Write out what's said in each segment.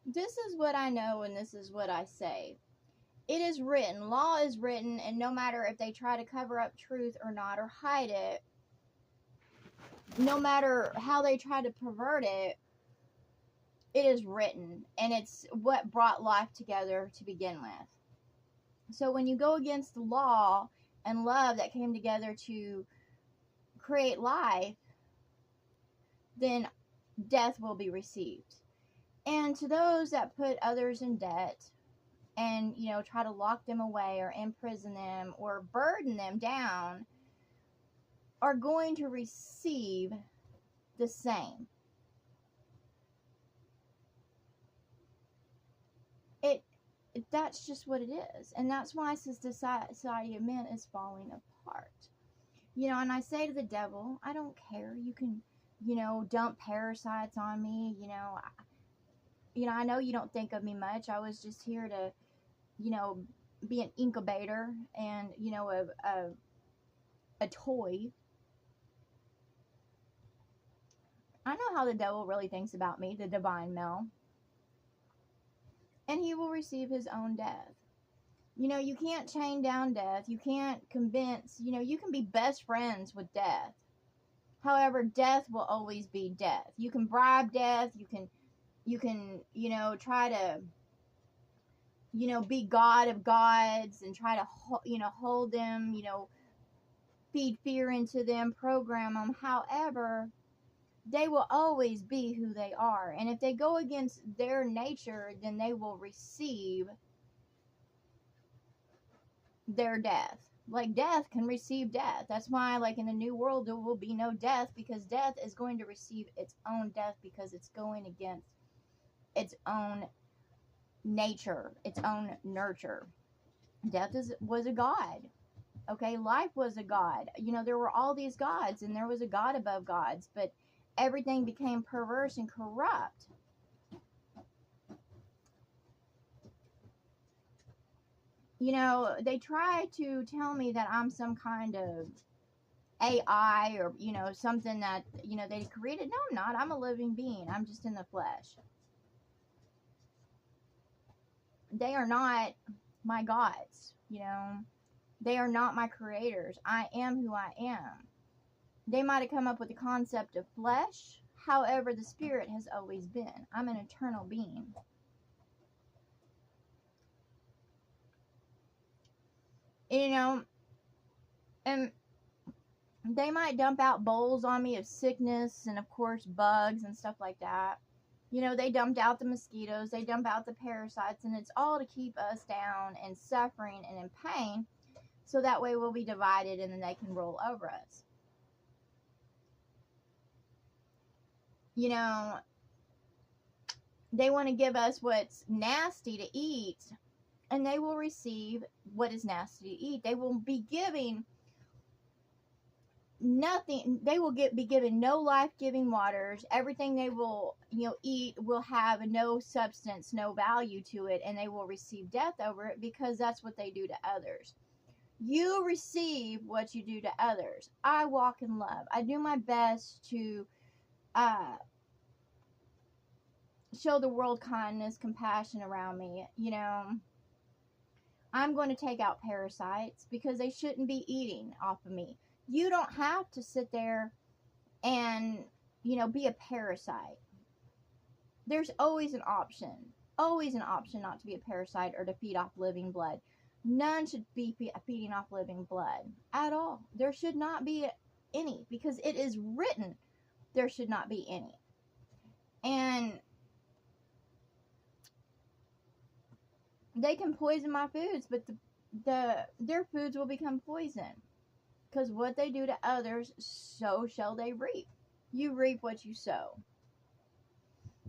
This is what I know, and this is what I say. It is written, law is written, and no matter if they try to cover up truth or not or hide it, no matter how they try to pervert it, it is written, and it's what brought life together to begin with. So when you go against the law and love that came together to create life, then death will be received. And to those that put others in debt and, try to lock them away or imprison them or burden them down, are going to receive the same. It that's just what it is, and that's why society of men is falling apart. And I say to the devil, I don't care. You can, dump parasites on me. I know you don't think of me much. I was just here to, you know, be an incubator and, a toy. I know how the devil really thinks about me, the divine male. And he will receive his own death. You can't chain down death. You can't convince, you can be best friends with death. However, death will always be death. You can bribe death. You can, try to, be God of gods and try to, hold them, feed fear into them, program them. However, they will always be who they are. And if they go against their nature, then they will receive their death. Like death can receive death. That's why, like in the new world, there will be no death, because death is going to receive its own death because it's going against its own nature, its own nurture. Death was a god. Okay, life was a god. There were all these gods, and there was a god above gods, but everything became perverse and corrupt. They try to tell me that I'm some kind of AI or, something that, they created. No, I'm not. I'm a living being. I'm just in the flesh. They are not my gods, They are not my creators. I am who I am. They might have come up with the concept of flesh. However, the spirit has always been. I'm an eternal being. And they might dump out bowls on me of sickness and, of course, bugs and stuff like that. They dumped out the mosquitoes, they dump out the parasites, and it's all to keep us down and suffering and in pain, so that way we'll be divided and then they can roll over us. They want to give us what's nasty to eat, and they will receive what is nasty to eat. They will be giving nothing. They will be given no life-giving waters. Everything they will eat will have no substance, no value to it, and they will receive death over it, because that's what they do to others. You receive what you do to others. I walk in love. I do my best to show the world kindness, compassion around me. I'm going to take out parasites because they shouldn't be eating off of me. You don't have to sit there and, be a parasite. There's always an option. Always an option not to be a parasite or to feed off living blood. None should be feeding off living blood at all. There should not be any, because it is written there should not be any. And they can poison my foods, but their foods will become poison, because what they do to others, so shall they reap. You reap what you sow.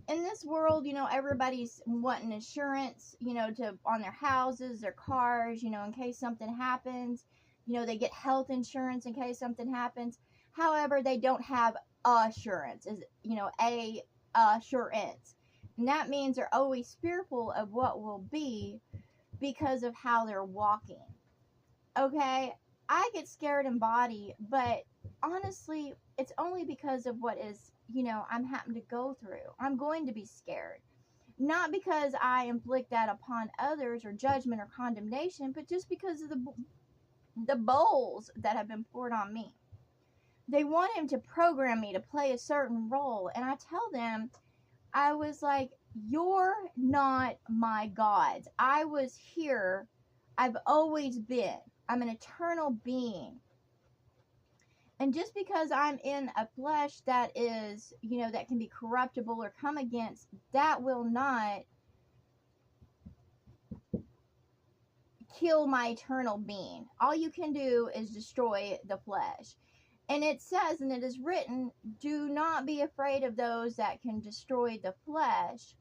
In this world, everybody's wanting insurance, to on their houses, their cars, in case something happens. They get health insurance in case something happens. However, they don't have assurance, assurance. And that means they're always fearful of what will be because of how they're walking. Okay? I get scared in body, but honestly, it's only because of what is, I'm having to go through. I'm going to be scared. Not because I inflict that upon others or judgment or condemnation, but just because of the bowls that have been poured on me. They want him to program me to play a certain role. And I tell them, I was like, you're not my gods. I was here. I've always been. I'm an eternal being. And just because I'm in a flesh that is, that can be corruptible or come against, that will not kill my eternal being. All you can do is destroy the flesh. And it says, and it is written, do not be afraid of those that can destroy the flesh,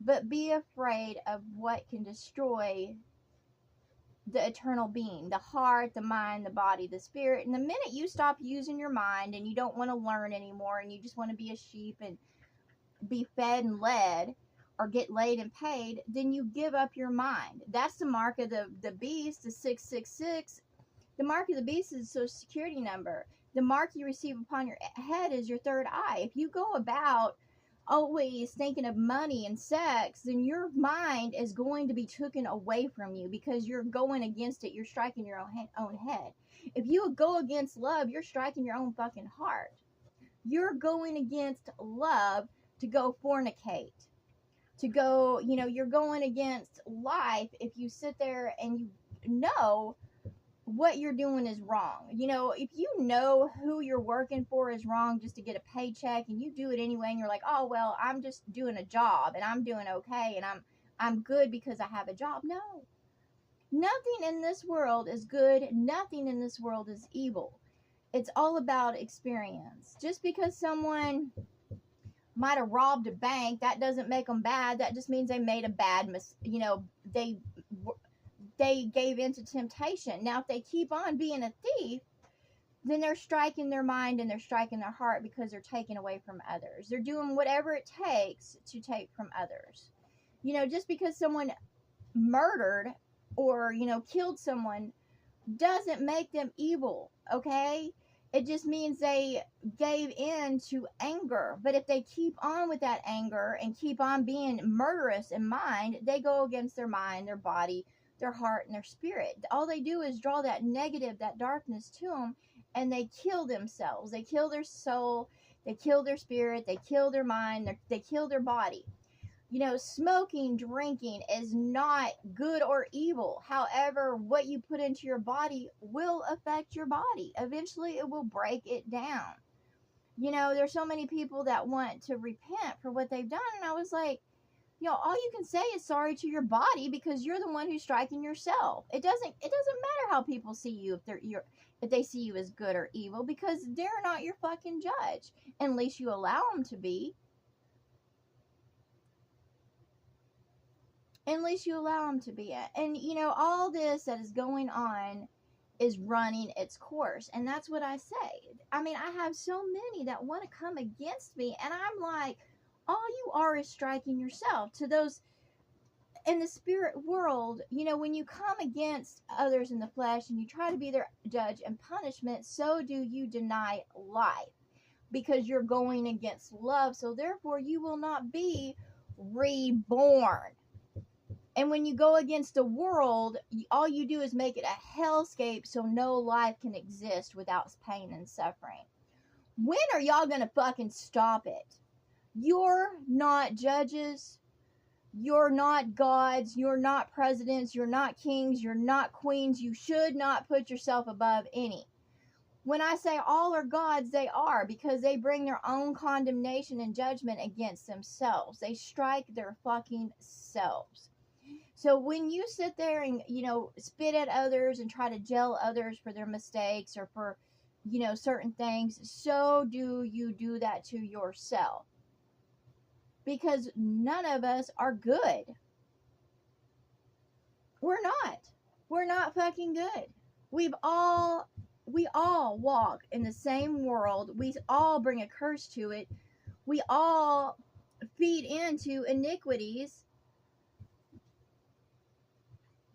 but be afraid of what can destroy the eternal being, the heart, the mind, the body, the spirit. And the minute you stop using your mind and you don't want to learn anymore and you just want to be a sheep and be fed and led or get laid and paid, then you give up your mind. That's the mark of the beast, the 666. The mark of the beast is a social security number. The mark you receive upon your head is your third eye. If you go about always thinking of money and sex, then your mind is going to be taken away from you because you're going against it. You're striking your own head. If you go against love, you're striking your own fucking heart. You're going against love to go fornicate, to go, you're going against life if you sit there and you know what you're doing is wrong. If you know who you're working for is wrong just to get a paycheck and you do it anyway and you're like, oh, well, I'm just doing a job and I'm doing okay and I'm good because I have a job. No. Nothing in this world is good. Nothing in this world is evil. It's all about experience. Just because someone might have robbed a bank, that doesn't make them bad. That just means they made a bad they gave into temptation. Now, if they keep on being a thief, then they're striking their mind and they're striking their heart because they're taking away from others. They're doing whatever it takes to take from others. Just because someone murdered or, killed someone doesn't make them evil, okay? It just means they gave in to anger. But if they keep on with that anger and keep on being murderous in mind, they go against their mind, their body, their heart, and their spirit. All they do is draw that negative, that darkness to them, and they kill themselves. They kill their soul, they kill their spirit, they kill their mind, they kill their body. Smoking, drinking is not good or evil. However, what you put into your body will affect your body. Eventually, it will break it down. There's so many people that want to repent for what they've done, and I was like, all you can say is sorry to your body because you're the one who's striking yourself. It doesn't matter how people see you if they see you as good or evil because they're not your fucking judge unless you allow them to be. Unless you allow them to be. And all this that is going on is running its course, and that's what I say. I mean, I have so many that want to come against me, and I'm like, all you are is striking yourself. To those in the spirit world, when you come against others in the flesh and you try to be their judge and punishment, so do you deny life because you're going against love. So therefore, you will not be reborn. And when you go against the world, all you do is make it a hellscape so no life can exist without pain and suffering. When are y'all going to fucking stop it? You're not judges. You're not gods. You're not presidents. You're not kings. You're not queens. You should not put yourself above any. When I say all are gods, they are, because they bring their own condemnation and judgment against themselves. They strike their fucking selves. So when you sit there and, spit at others and try to jail others for their mistakes or for, certain things, so do you do that to yourself. Because none of us are good. We're not. We're not fucking good. We all walk in the same world. We all bring a curse to it. We all feed into iniquities.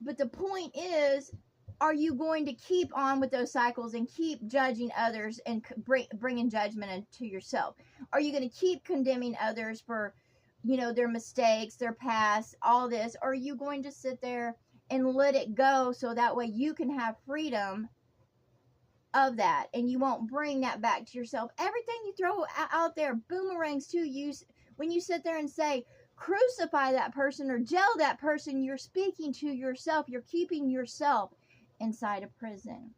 But the point is, are you going to keep on with those cycles and keep judging others and bringing judgment into yourself? Are you going to keep condemning others for, their mistakes, their past, all this? Or are you going to sit there and let it go so that way you can have freedom of that and you won't bring that back to yourself? Everything you throw out there boomerangs to you. When you sit there and say, crucify that person or jail that person, you're speaking to yourself. You're keeping yourself inside a prison.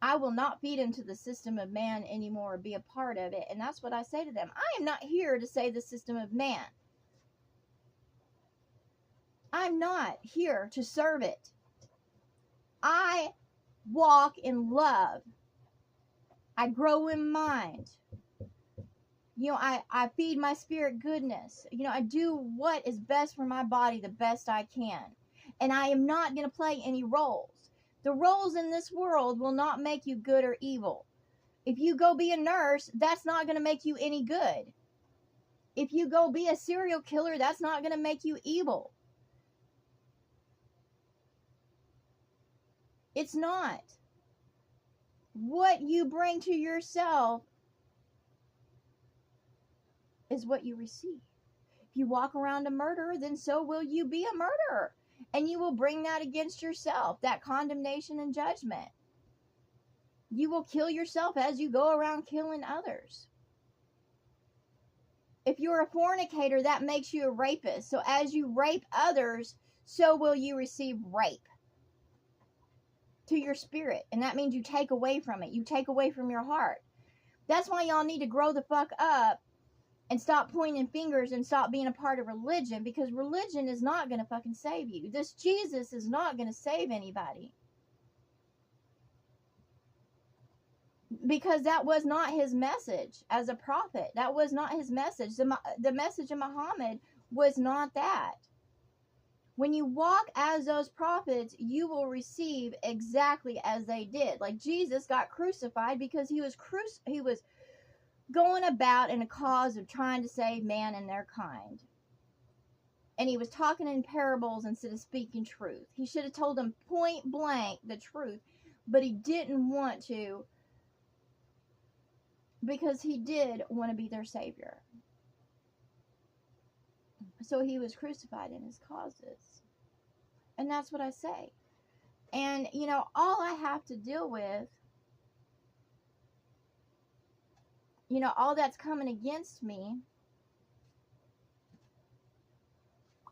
I will not feed into the system of man anymore or be a part of it. And that's what I say to them. I am not here to say the system of man. I'm not here to serve it. I walk in love. I grow in mind. I feed my spirit goodness. I do what is best for my body the best I can. And I am not going to play any roles. The roles in this world will not make you good or evil. If you go be a nurse, that's not going to make you any good. If you go be a serial killer, that's not going to make you evil. It's not. What you bring to yourself is what you receive. If you walk around a murderer, then so will you be a murderer. And you will bring that against yourself, that condemnation and judgment. You will kill yourself as you go around killing others. If you're a fornicator, that makes you a rapist. So as you rape others, so will you receive rape to your spirit. And that means you take away from it. You take away from your heart. That's why y'all need to grow the fuck up and stop pointing fingers and stop being a part of religion, because religion is not going to fucking save you. This Jesus is not going to save anybody. Because that was not his message as a prophet. That was not his message. The message of Muhammad was not that. When you walk as those prophets, you will receive exactly as they did. Like Jesus got crucified because he was going about in a cause of trying to save man and their kind. And he was talking in parables instead of speaking truth. He should have told them point blank the truth, but he didn't want to, because he did want to be their savior. So he was crucified in his causes. And that's what I say. And, all I have to deal with, all that's coming against me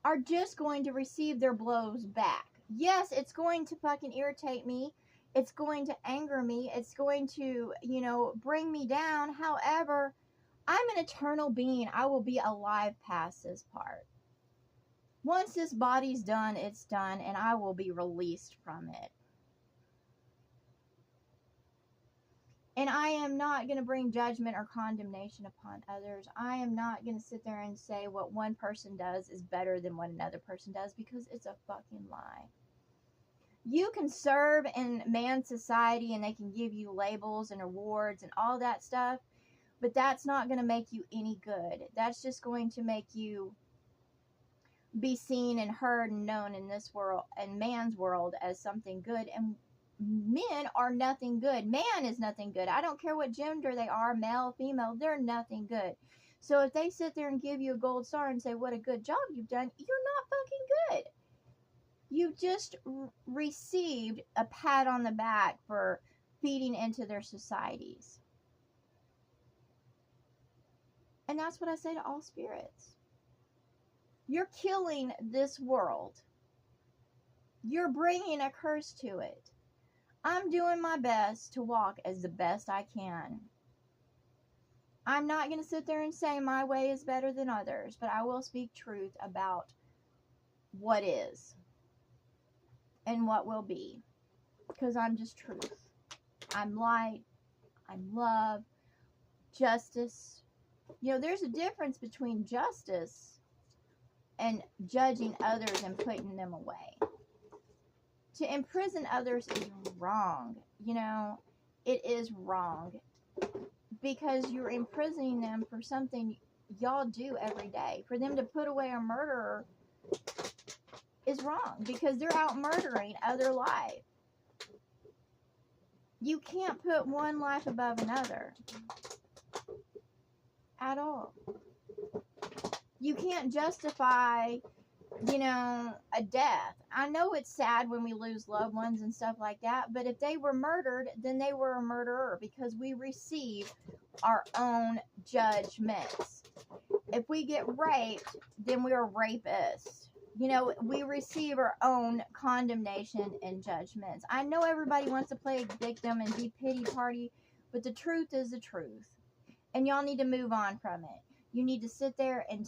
are just going to receive their blows back. Yes, it's going to fucking irritate me. It's going to anger me. It's going to, bring me down. However, I'm an eternal being. I will be alive past this part. Once this body's done, it's done, and I will be released from it. And I am not going to bring judgment or condemnation upon others. I am not going to sit there and say what one person does is better than what another person does, because it's a fucking lie. You can serve in man's society and they can give you labels and awards and all that stuff, but that's not going to make you any good. That's just going to make you be seen and heard and known in this world and man's world as something good. And men are nothing good. Man is nothing good. I don't care what gender they are, male, female, they're nothing good. So if they sit there and give you a gold star and say what a good job you've done, you're not fucking good. You've just received a pat on the back for feeding into their societies. And that's what I say to all spirits. You're killing this world. You're bringing a curse to it. I'm doing my best to walk as the best I can. I'm not going to sit there and say my way is better than others, but I will speak truth about what is and what will be, because I'm just truth. I'm light. I'm love. Justice. There's a difference between justice and judging others and putting them away. To imprison others is wrong. It is wrong, because you're imprisoning them for something y'all do every day. For them to put away a murderer is wrong, because they're out murdering other life. You can't put one life above another at all. You can't justify, you know, a death. I know it's sad when we lose loved ones and stuff like that, but if they were murdered, then they were a murderer because we receive our own judgments. If we get raped, then we're rapists. You know, we receive our own condemnation and judgments. I know everybody wants to play victim and be pity party, but the truth is the truth. And y'all need to move on from it. You need to sit there and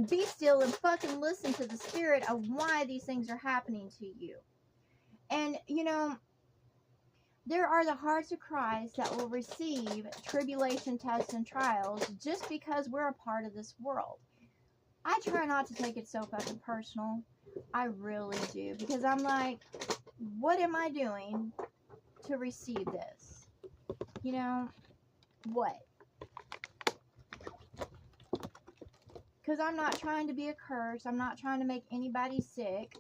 be still and fucking listen to the spirit of why these things are happening to you. And, you know, there are the hearts of Christ that will receive tribulation, tests, and trials just because we're a part of this world. I try not to take it so fucking personal. I really do. Because I'm like, what am I doing to receive this? You know, what? Because I'm not trying to be a curse. I'm not trying to make anybody sick.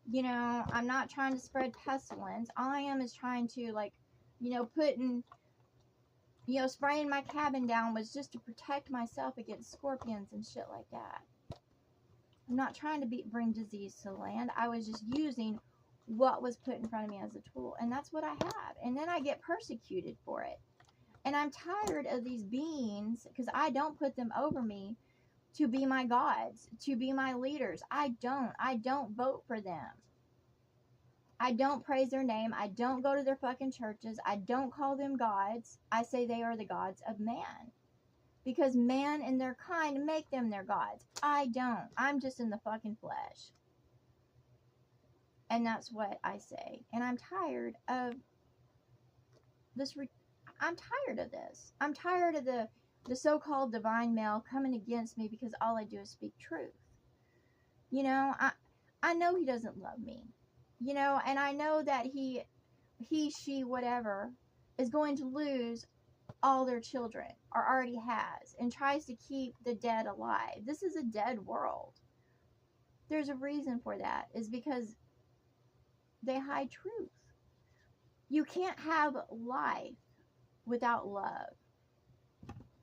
You know, I'm not trying to spread pestilence. All I am is trying to, like, you know, spraying my cabin down was just to protect myself against scorpions and shit like that. I'm not trying to bring disease to the land. I was just using what was put in front of me as a tool. And that's what I have. And then I get persecuted for it. And I'm tired of these beings, because I don't put them over me to be my gods, to be my leaders. I don't vote for them. I don't praise their name. I don't go to their fucking churches. I don't call them gods. I say they are the gods of man. Because man and their kind make them their gods. I don't. I'm just in the fucking flesh. And that's what I say. And I'm tired of this. I'm tired of this. I'm tired of the so-called divine male coming against me because all I do is speak truth. You know, I know he doesn't love me. You know, and I know that he, she, whatever, is going to lose all their children, or already has, and tries to keep the dead alive. This is a dead world. There's a reason for that, is because they hide truth. You can't have life without love.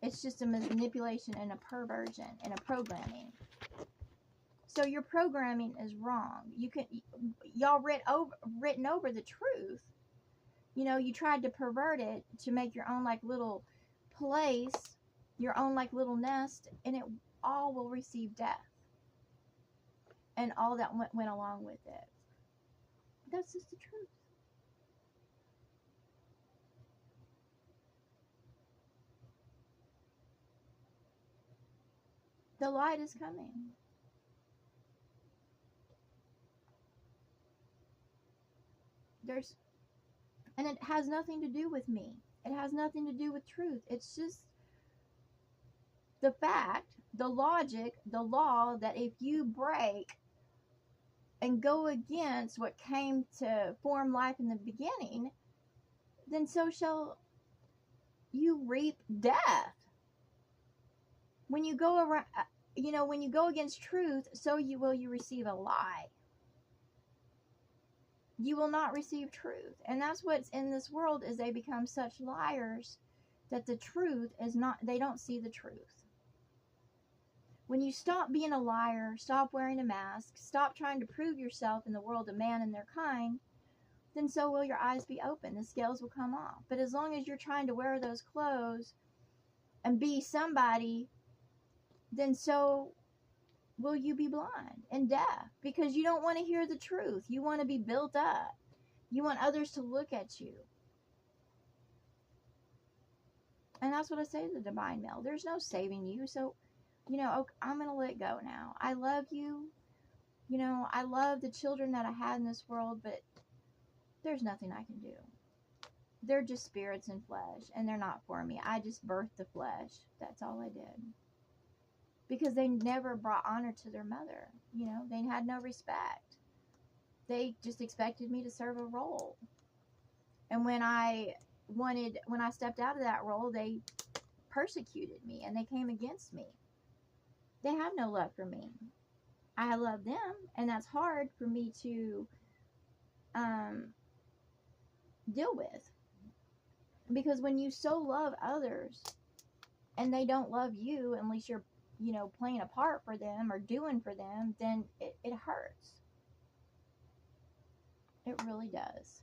It's just a manipulation and a perversion and a programming. So your programming is wrong. Y'all written over the truth. You know, you tried to pervert it to make your own like little place, your own like little nest, and it all will receive death. And all that went along with it. That's just the truth. The light is coming. And it has nothing to do with me. It has nothing to do with truth. It's just the fact, the logic, the law that if you break and go against what came to form life in the beginning, then so shall you reap death. When you go around, you know, when you go against truth, so you receive a lie. You will not receive truth. And that's what's in this world, is they become such liars that the truth is not, they don't see the truth. When you stop being a liar, stop wearing a mask, stop trying to prove yourself in the world of man and their kind, then so will your eyes be open. The scales will come off. But as long as you're trying to wear those clothes and be somebody, then so will you be blind and deaf, because you don't want to hear the truth. You want to be built up. You want others to look at you. And that's what I say to the divine male. There's no saving you. So, you know, I'm going to let go now. I love you. You know, I love the children that I had in this world, but there's nothing I can do. They're just spirits in flesh, and they're not for me. I just birthed the flesh. That's all I did. Because they never brought honor to their mother. You know, they had no respect. They just expected me to serve a role. And when I stepped out of that role, they persecuted me and they came against me. They have no love for me. I love them, and that's hard for me to deal with. Because when you so love others and they don't love you, unless you're you know, playing a part for them or doing for them, then it hurts. It really does.